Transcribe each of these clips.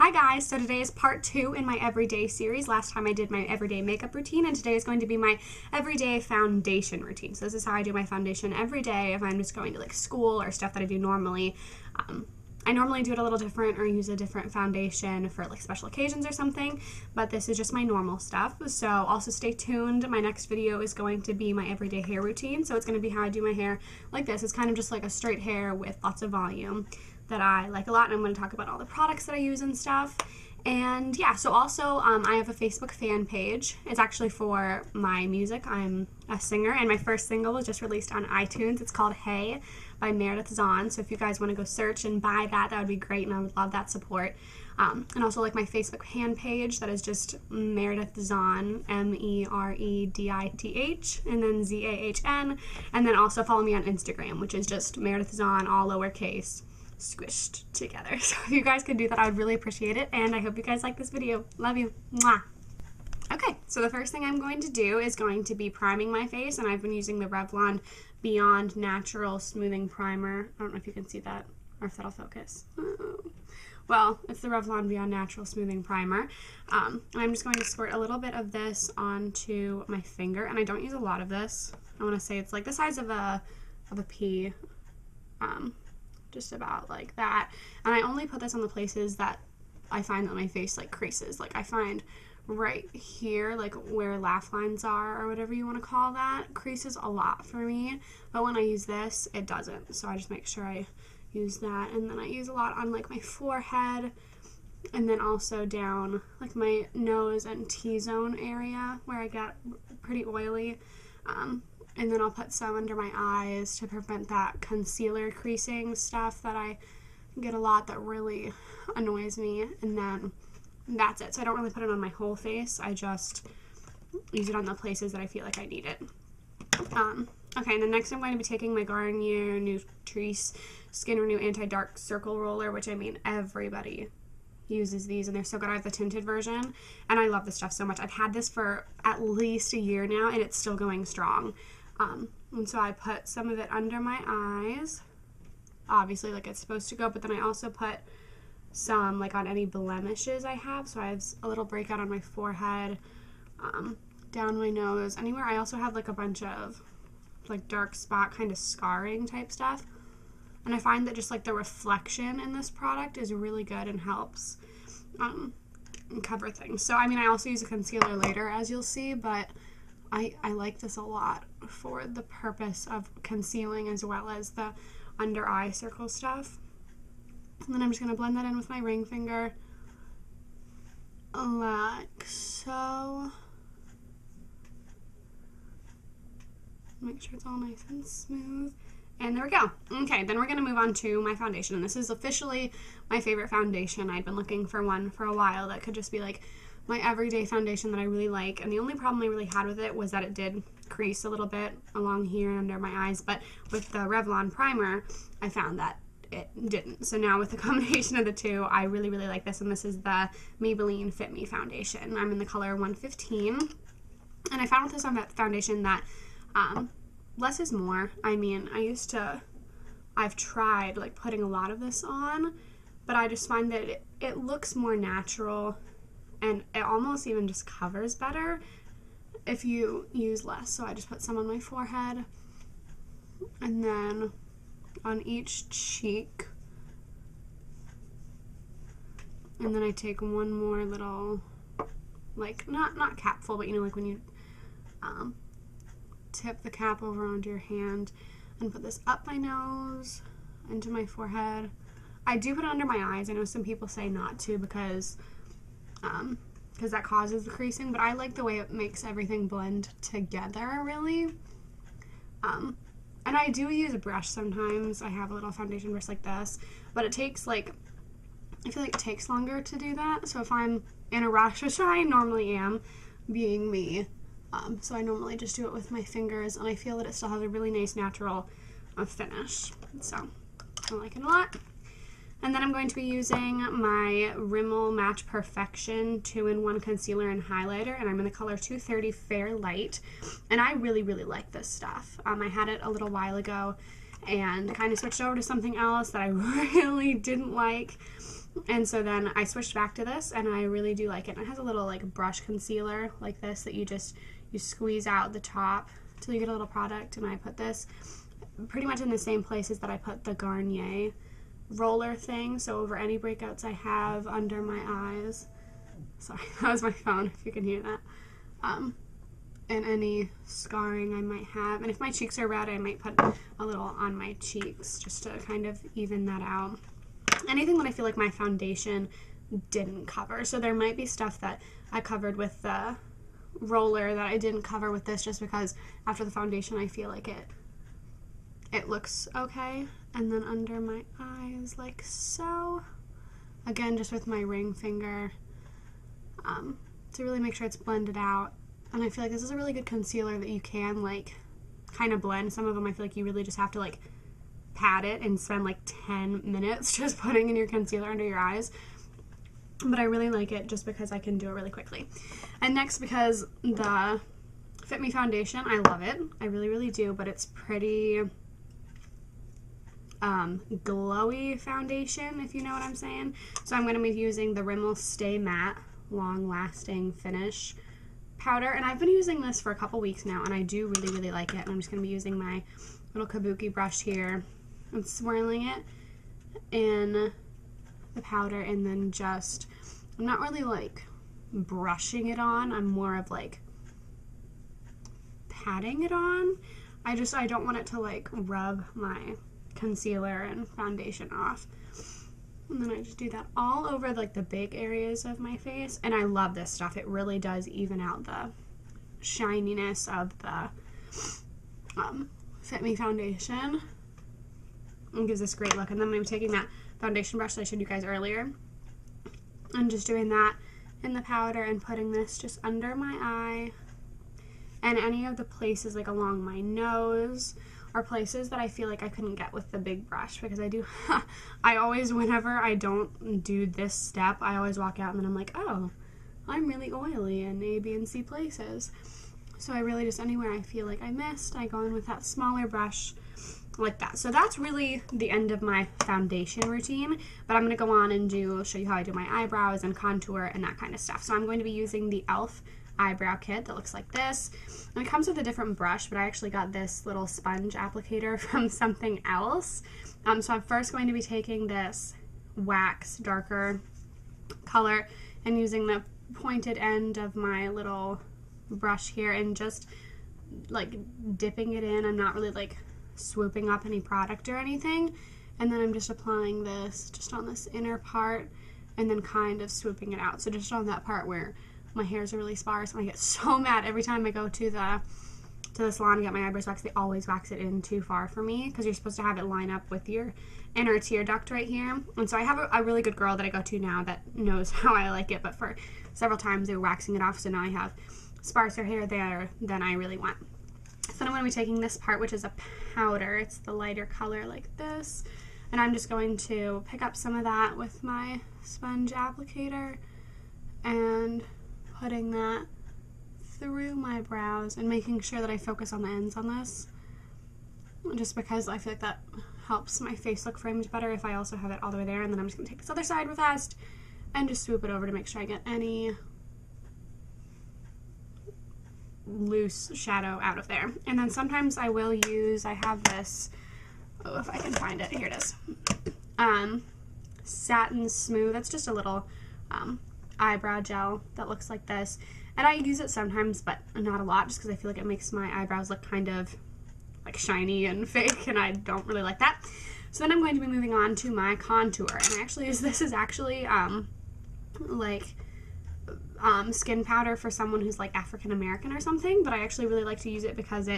Hi guys, so today is part 2 in my everyday series. Last time I did my everyday makeup routine, and today is going to be my everyday foundation routine. So this is how I do my foundation every day if I'm just going to like school or stuff that I do normally. I normally do it a little different or use a different foundation for like special occasions or something, but this is just my normal stuff. So also stay tuned. My next video is going to be my everyday hair routine. So it's going to be how I do my hair like this. It's kind of just like a straight hair with lots of volume that I like a lot, and I'm going to talk about all the products that I use and stuff. And yeah, so also I have a Facebook fan page. It's actually for my music. I'm a singer, and my first single was just released on iTunes. It's called Hey by Meredith Zahn. So if you guys want to go search and buy that, that would be great, and I would love that support. And also like my Facebook fan page, that is just Meredith Zahn, MEREDITH, and then ZAHN. And then also follow me on Instagram, which is just Meredith Zahn, all lowercase, squished together. So if you guys could do that, I would really appreciate it, and I hope you guys like this video. Love you. Mwah. Okay, so the first thing I'm going to do is going to be priming my face, and I've been using the Revlon Beyond Natural Smoothing Primer. I don't know if you can see that or if that'll focus. Well, it's the Revlon Beyond Natural Smoothing Primer. And I'm just going to squirt a little bit of this onto my finger, and I don't use a lot of this. I want to say it's like the size of a pea. Just about like that, and I only put this on the places that I find that my face like creases. Like I find right here, like where laugh lines are or whatever you want to call that, creases a lot for me, but when I use this it doesn't. So I just make sure I use that, and then I use a lot on like my forehead, and then also down like my nose and T-zone area where I get pretty oily. And then I'll put some under my eyes to prevent that concealer creasing stuff that I get a lot that really annoys me. And then that's it. So I don't really put it on my whole face. I just use it on the places that I feel like I need it. Okay, and then next I'm going to be taking my Garnier Nutrice Skin Renew Anti-Dark Circle Roller, which I mean everybody uses these and they're so good. I have the tinted version and I love this stuff so much. I've had this for at least a year now and it's still going strong. And so I put some of it under my eyes, obviously like it's supposed to go, but then I also put some like on any blemishes I have. So I have a little breakout on my forehead, down my nose, anywhere. I also have like a bunch of like dark spot kind of scarring type stuff. And I find that just like the reflection in this product is really good and helps cover things. So I mean, I also use a concealer later, as you'll see, but I like this a lot for the purpose of concealing as well as the under eye circle stuff. And then I'm just going to blend that in with my ring finger like so. Make sure it's all nice and smooth. And there we go. Okay, then we're going to move on to my foundation. And this is officially my favorite foundation. I'd been looking for one for a while that could just be like my everyday foundation that I really like. And the only problem I really had with it was that it did crease a little bit along here and under my eyes. But with the Revlon primer, I found that it didn't. So now with the combination of the two, I really, really like this. And this is the Maybelline Fit Me Foundation. I'm in the color 115. And I found with this foundation that less is more. I mean, I've tried like putting a lot of this on, but I just find that it looks more natural and it almost even just covers better if you use less. So I just put some on my forehead and then on each cheek. And then I take one more little, like, not capful, but you know, like when you tip the cap over onto your hand and put this up my nose, into my forehead. I do put it under my eyes. I know some people say not to because that causes the creasing, but I like the way it makes everything blend together, really. And I do use a brush sometimes. I have a little foundation brush like this, but it takes like, I feel like it takes longer to do that. So if I'm in a rush, which I normally am, being me, so I normally just do it with my fingers, and I feel that it still has a really nice natural finish. So I like it a lot. And then I'm going to be using my Rimmel Match Perfection 2-in-1 concealer and highlighter, and I'm in the color 230 Fair Light. And I really, really like this stuff. I had it a little while ago and kind of switched over to something else that I really didn't like. And so then I switched back to this, and I really do like it. And it has a little like brush concealer like this that you squeeze out the top till you get a little product. And I put this pretty much in the same places that I put the Garnier roller thing, so over any breakouts I have under my eyes. Sorry, that was my phone, if you can hear that. And any scarring I might have. And if my cheeks are red, I might put a little on my cheeks just to kind of even that out. Anything that I feel like my foundation didn't cover. So there might be stuff that I covered with the roller that I didn't cover with this, just because after the foundation I feel like it looks okay. And then under my eyes like so. Again, just with my ring finger to really make sure it's blended out. And I feel like this is a really good concealer that you can like kind of blend. Some of them I feel like you really just have to like pat it and spend like 10 minutes just putting in your concealer under your eyes. But I really like it just because I can do it really quickly. And next, because the Fit Me Foundation, I love it. I really, really do, but it's pretty glowy foundation, if you know what I'm saying. So I'm going to be using the Rimmel Stay Matte Long Lasting Finish powder, and I've been using this for a couple weeks now, and I do really, really like it. And I'm just going to be using my little kabuki brush here and swirling it in the powder, and then just, I'm not really like brushing it on, I'm more of like patting it on. I don't want it to like rub my concealer and foundation off. And then I just do that all over like the big areas of my face. And I love this stuff. It really does even out the shininess of the Fit Me foundation and gives this great look. And then I'm taking that foundation brush that I showed you guys earlier and just doing that in the powder and putting this just under my eye and any of the places like along my nose, or places that I feel like I couldn't get with the big brush, because I always, whenever I don't do this step, I always walk out and then I'm like, oh, I'm really oily in A, B, and C places. So I really just, anywhere I feel like I missed, I go in with that smaller brush like that. So that's really the end of my foundation routine, but I'm going to go on and show you how I do my eyebrows and contour and that kind of stuff. So I'm going to be using the e.l.f. eyebrow kit that looks like this, and it comes with a different brush, but I actually got this little sponge applicator from something else. So I'm first going to be taking this wax darker color and using the pointed end of my little brush here and just like dipping it in. I'm not really like swooping up any product or anything, and then I'm just applying this just on this inner part and then kind of swooping it out. So just on that part where my hairs are really sparse, and I get so mad every time I go to the salon and get my eyebrows waxed. They always wax it in too far for me, because you're supposed to have it line up with your inner tear duct right here. And so I have a really good girl that I go to now that knows how I like it, but for several times they were waxing it off, so now I have sparser hair there than I really want. So then I'm going to be taking this part, which is a powder. It's the lighter color like this, and I'm just going to pick up some of that with my sponge applicator and putting that through my brows and making sure that I focus on the ends on this, just because I feel like that helps my face look framed better if I also have it all the way there. And then I'm just going to take this other side real fast and just swoop it over to make sure I get any loose shadow out of there. And then sometimes I will use, I have this, oh, if I can find it, here it is, Satin Smooth. That's just a little eyebrow gel that looks like this, and I use it sometimes but not a lot, just because I feel like it makes my eyebrows look kind of like shiny and fake, and I don't really like that. So then I'm going to be moving on to my contour, and I actually use this is actually skin powder for someone who's like African American or something, but I actually really like to use it because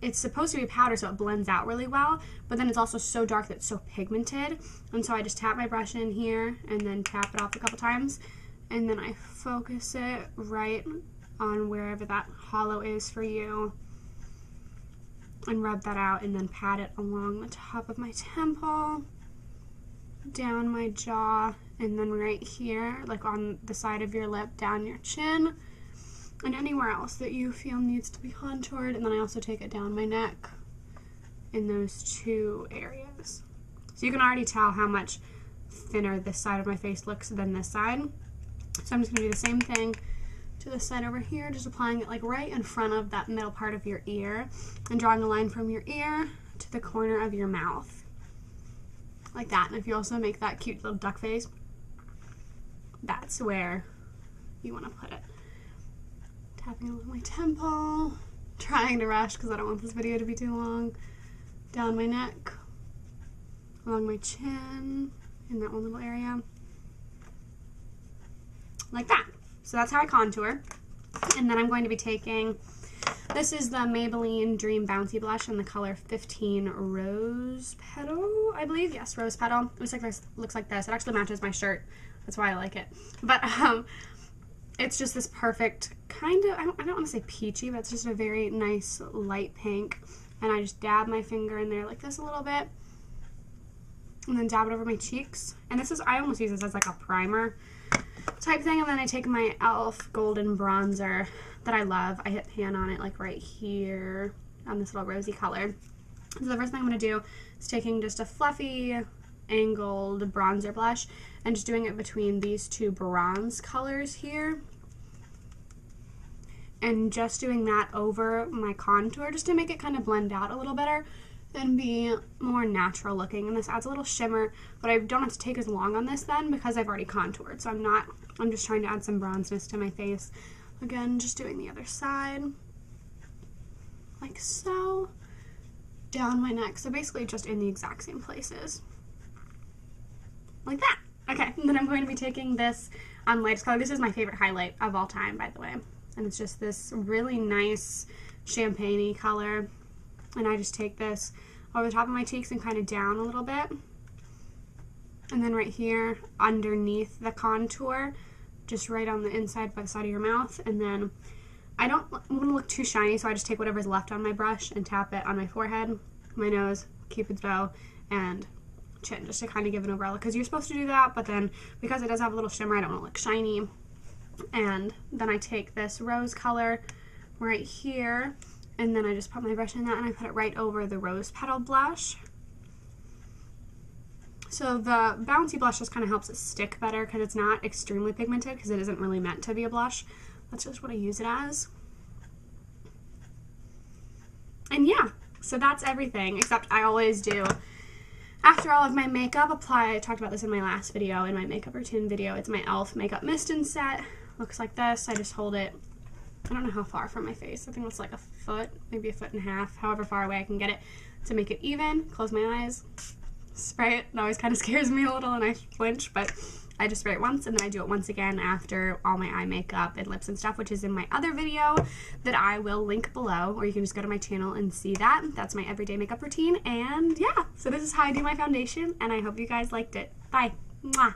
it's supposed to be powder, so it blends out really well, but then it's also so dark that it's so pigmented. And so I just tap my brush in here and then tap it off a couple times, and then I focus it right on wherever that hollow is for you and rub that out, and then pat it along the top of my temple, down my jaw, and then right here, like on the side of your lip, down your chin, and anywhere else that you feel needs to be contoured. And then I also take it down my neck in those two areas. So you can already tell how much thinner this side of my face looks than this side. So I'm just going to do the same thing to this side over here, just applying it like right in front of that middle part of your ear and drawing a line from your ear to the corner of your mouth. Like that. And if you also make that cute little duck face, that's where you want to put it. Tapping along my temple, trying to rush because I don't want this video to be too long. Down my neck, along my chin, in that one little area. Like that. So that's how I contour. And then I'm going to be taking, this is the Maybelline Dream Bouncy Blush in the color 15 Rose Petal, I believe. Yes, Rose Petal. It looks like this. It actually matches my shirt. That's why I like it. But it's just this perfect kind of, I don't want to say peachy, but it's just a very nice light pink. And I just dab my finger in there like this a little bit. And then dab it over my cheeks. And this is, I almost use this as like a primer type thing. And then I take my e.l.f. golden bronzer that I love. I hit pan on it like right here on this little rosy color. So the first thing I'm going to do is taking just a fluffy angled bronzer blush and just doing it between these two bronze colors here. And just doing that over my contour just to make it kind of blend out a little better and be more natural looking. And this adds a little shimmer, but I don't have to take as long on this then because I've already contoured. So I'm just trying to add some bronzeness to my face. Again, just doing the other side. Like so. Down my neck. So basically just in the exact same places. Like that. Okay, and then I'm going to be taking this lightest color. This is my favorite highlight of all time, by the way. And it's just this really nice champagne-y color. And I just take this over the top of my cheeks and kind of down a little bit. And then right here underneath the contour, just right on the inside by the side of your mouth. And then I don't want to look too shiny, so I just take whatever's left on my brush and tap it on my forehead, my nose, Cupid's bow, and chin, just to kind of give an overall look. Because you're supposed to do that, but then because it does have a little shimmer, I don't want to look shiny. And then I take this rose color right here, and then I just put my brush in that and I put it right over the rose petal blush. So the bouncy blush just kind of helps it stick better because it's not extremely pigmented because it isn't really meant to be a blush. That's just what I use it as. And yeah, so that's everything, except I always do, after all of my makeup, apply, I talked about this in my last video, in my makeup routine video, it's my e.l.f. Makeup Mist and Set. Looks like this. I just hold it, I don't know how far from my face. I think it's like a foot, maybe a foot and a half, however far away I can get it to make it even. Close my eyes, spray it. It always kind of scares me a little and I flinch, but I just spray it once and then I do it once again after all my eye makeup and lips and stuff, which is in my other video that I will link below, or you can just go to my channel and see that. That's my everyday makeup routine. And yeah, so this is how I do my foundation, and I hope you guys liked it. Bye. Mwah.